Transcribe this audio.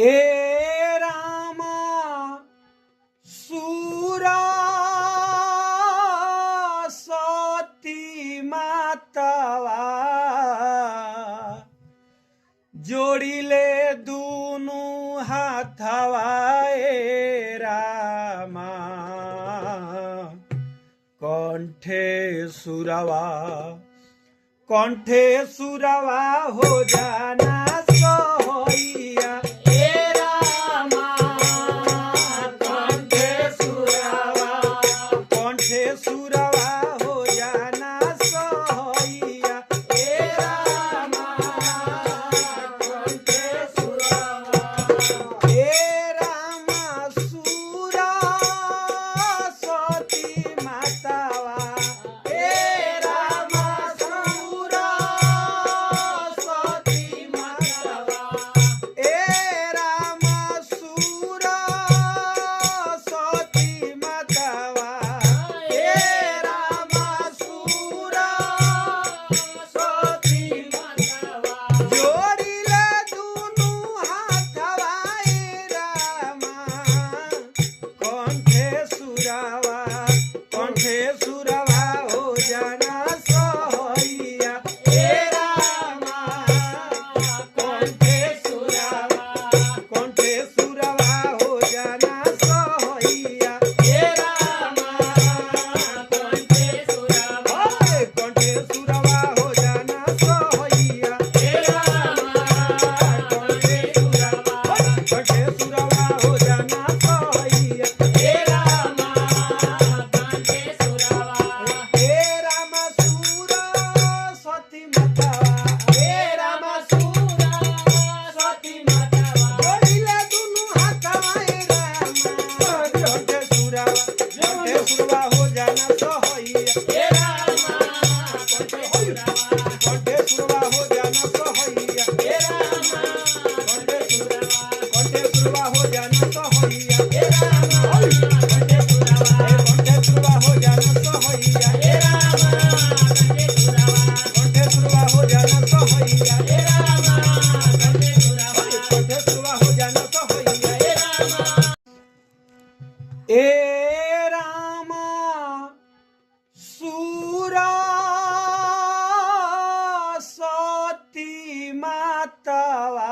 ए रामा सूरा सती मातावा जोड़िले दूनु हाथवा ए रामा कंठे सुरवा हो जाना सोहैया ए रामा कंठे सुरवा हो जाना सोहैया ए रामा कंठे सुरवा ए रामा सूरा सती मातावा ए रामा सूरा सती मातावा